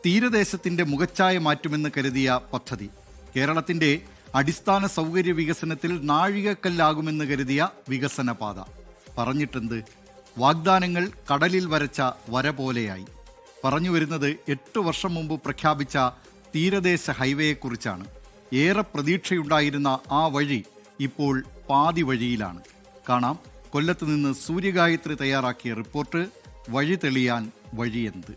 തീരദേശത്തിന്റെ മുഖച്ഛായ മാറ്റുമെന്ന് കരുതിയ പദ്ധതി. കേരളത്തിന്റെ അടിസ്ഥാന സൗകര്യ വികസനത്തിൽ നാഴികക്കല്ലാകുമെന്ന് കരുതിയ വികസന പാത. പറഞ്ഞിട്ടെന്ത്? വാഗ്ദാനങ്ങൾ കടലിൽ വരച്ച വര പോലെയായി. പറഞ്ഞു വരുന്നത് 8 വർഷം മുമ്പ് പ്രഖ്യാപിച്ച തീരദേശ ഹൈവേയെക്കുറിച്ചാണ്. ഏറെ പ്രതീക്ഷയുണ്ടായിരുന്ന ആ വഴി ഇപ്പോൾ പാതി വഴിയിലാണ്. കാണാം കൊല്ലത്ത് നിന്ന് സൂര്യഗായത്രി തയ്യാറാക്കിയ റിപ്പോർട്ട്. വഴി തെളിയാൻ വഴിയെന്ത്.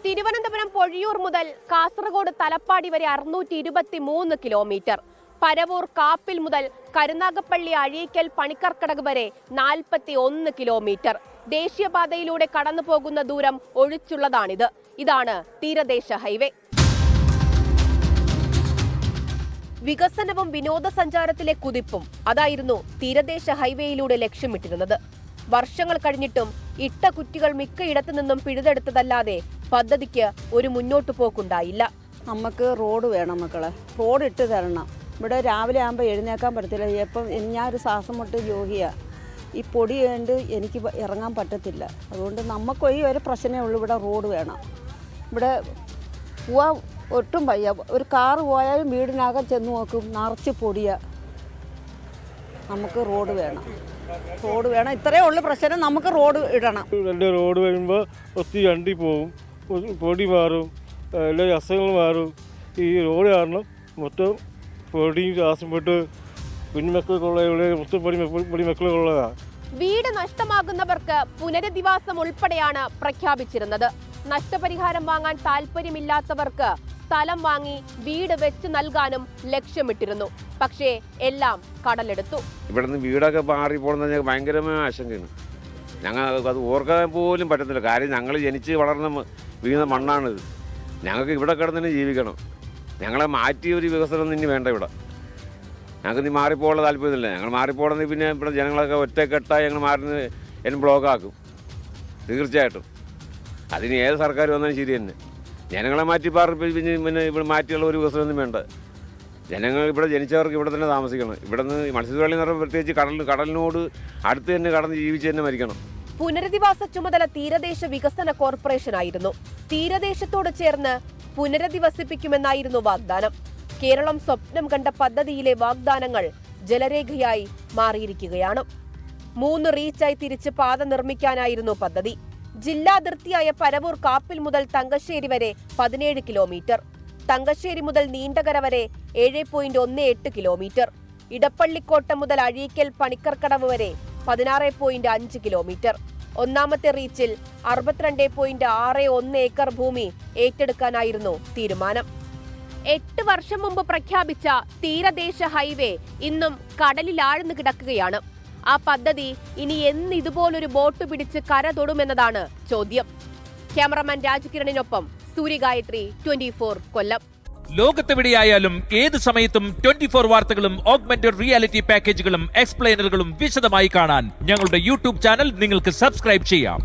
തിരുവനന്തപുരം പൊഴിയൂർ മുതൽ കാസർഗോഡ് തലപ്പാടി വരെ 623 കിലോമീറ്റർ. പരവൂർ കാപ്പിൽ മുതൽ കരുനാഗപ്പള്ളി അഴീക്കൽ പണിക്കർക്കടക് വരെ 41 കിലോമീറ്റർ. ദേശീയപാതയിലൂടെ കടന്നു പോകുന്ന ദൂരം ഒഴിച്ചുള്ളതാണിത്. ഇതാണ് തീരദേശ ഹൈവേ. വികസനവും വിനോദസഞ്ചാരത്തിലെ കുതിപ്പും അതായിരുന്നു തീരദേശ ഹൈവേയിലൂടെ ലക്ഷ്യമിട്ടിരുന്നത്. വർഷങ്ങൾ കഴിഞ്ഞിട്ടും ഇട്ട കുറ്റികൾ മിക്കയിടത്തു നിന്നും പിഴുതെടുത്തതല്ലാതെ പദ്ധതിക്ക് ഒരു മുന്നോട്ടു പോക്കുണ്ടായില്ല. നമുക്ക് റോഡ് വേണം മക്കളെ, റോഡ് ഇട്ട് തരണം. ഇവിടെ രാവിലെ ആകുമ്പോൾ എഴുന്നേക്കാൻ പറ്റത്തില്ല. എപ്പം ഞാനൊരു ശ്വാസം മുട്ട് രോഗിയാണ്. ഈ പൊടി കൊണ്ട് എനിക്ക് ഇറങ്ങാൻ പറ്റത്തില്ല. അതുകൊണ്ട് നമുക്ക് ഈ ഒരു പ്രശ്നമേ ഉള്ളൂ, ഇവിടെ റോഡ് വേണം. ഇവിടെ പോവാൻ ഒട്ടും വയ്യ. ഒരു കാറ് പോയാലും വീടിനകം ചെന്ന് നോക്കും, നിറച്ച് പൊടിയാണ്. നമുക്ക് റോഡ് വേണം, റോഡ് വേണം. ഇത്രയേ ഉള്ളൂ പ്രശ്നം. നമുക്ക് റോഡ് ഇടണം. റോഡ് വരുമ്പോൾ ഒത്തിരി വണ്ടി പോകും, പൊടി മാറും, എല്ലാ അസുഖങ്ങൾ മാറും. ഈ റോഡ് കാരണം മൊത്തം പൊടിയും ശ്വാസം പോയിട്ട് കുഞ്ഞുമക്കൾക്കുള്ള മൊത്തം പൊടി മക്കളുള്ളതാണ്. വീട് നഷ്ടമാകുന്നവർക്ക് പുനരധിവാസം ഉൾപ്പെടെയാണ് പ്രഖ്യാപിച്ചിരുന്നത്. നഷ്ടപരിഹാരം വാങ്ങാൻ താല്പര്യമില്ലാത്തവർക്ക് സ്ഥലം വാങ്ങി വീട് വെച്ച് നൽകാനും ലക്ഷ്യമിട്ടിരുന്നു. പക്ഷേ എല്ലാം കടലെടുത്തു. ഇവിടുന്ന് വീടൊക്കെ മാറിപ്പോണെന്ന് ഭയങ്കരമായ ആശങ്കയാണ്. ഞങ്ങൾ അത് ഓർക്കാൻ പോലും പറ്റത്തില്ല. കാര്യം ഞങ്ങൾ ജനിച്ച് വളർന്ന വീണ മണ്ണാണിത്. ഞങ്ങൾക്ക് ഇവിടെ കിടന്നു ജീവിക്കണം. ഞങ്ങളെ മാറ്റിയ ഒരു വികസനം ഇനി വേണ്ട. ഇവിടെ ഞങ്ങൾക്ക് ഇനി മാറിപ്പോകാനുള്ള താല്പര്യമില്ല. ഞങ്ങൾ മാറിപ്പോകണമെന്ന് പിന്നെ ഇവിടെ ജനങ്ങളൊക്കെ ഒറ്റക്കെട്ടായി ഞങ്ങൾ മാറുന്ന ബ്ലോക്കാക്കും തീർച്ചയായിട്ടും. അതിന് ഏത് സർക്കാർ വന്നാലും ശരി തന്നെ. ജനങ്ങളെ മാറ്റി പിന്നെ ഇവിടെ മാറ്റിയുള്ള ഒരു വികസനമൊന്നും വേണ്ട. ജനങ്ങൾ ഇവിടെ ജനിച്ചവർക്ക് ഇവിടെ തന്നെ താമസിക്കണം. ഇവിടെ നിന്ന് മത്സ്യത്തൊഴിലാളി എന്ന് പറയുമ്പോൾ പ്രത്യേകിച്ച് കടലിനോട് അടുത്ത് തന്നെ കടന്ന് ജീവിച്ച് തന്നെ മരിക്കണം. പുനരധിവാസ ചുമതല തീരദേശ വികസന കോർപ്പറേഷനായിരുന്നു. തീരദേശത്തോട് ചേർന്ന് പുനരധിവസിപ്പിക്കുമെന്നായിരുന്നു വാഗ്ദാനം. കേരളം സ്വപ്നം കണ്ട പദ്ധതിയിലെ വാഗ്ദാനങ്ങൾ ജലരേഖയായി മാറിയിരിക്കുകയാണ്. 3 റീച്ചായി തിരിച്ച് പാത നിർമ്മിക്കാനായിരുന്നു പദ്ധതി. ജില്ലാതിർത്തിയായ പരവൂർ കാപ്പിൽ മുതൽ തങ്കശ്ശേരി വരെ 17 കിലോമീറ്റർ. തങ്കശ്ശേരി മുതൽ നീണ്ടകര വരെ 7.18 കിലോമീറ്റർ. ഇടപ്പള്ളിക്കോട്ട മുതൽ അഴീക്കൽ പണിക്കർക്കടവ് വരെ 16.5 കിലോമീറ്റർ. ഒന്നാമത്തെ റീച്ചിൽ 62.61 ഏക്കർ ഭൂമി ഏറ്റെടുക്കാനായിരുന്നു തീരുമാനം. 8 വർഷം മുമ്പ് പ്രഖ്യാപിച്ച തീരദേശ ഹൈവേ ഇന്നും കടലിലാഴ്ന്നു കിടക്കുകയാണ്. ആ പദ്ധതി ഇനി എന്ന് ഇതുപോലൊരു ബോട്ട് പിടിച്ച് കര തൊടുമെന്നതാണ് ചോദ്യം. ക്യാമറമാൻ രാജകിരണിനൊപ്പം സൂര്യഗായത്രി, 24 കൊല്ലം. ലോകത്തെവിടെയായാലും ഏത് സമയത്തും 24 വാർത്തകളും ഓഗ്മെന്റഡ് റിയാലിറ്റി പാക്കേജുകളും എക്സ്പ്ലെയിനറുകളും വിശദമായി കാണാൻ ഞങ്ങളുടെ യൂട്യൂബ് ചാനൽ നിങ്ങൾക്ക് സബ്സ്ക്രൈബ് ചെയ്യാം.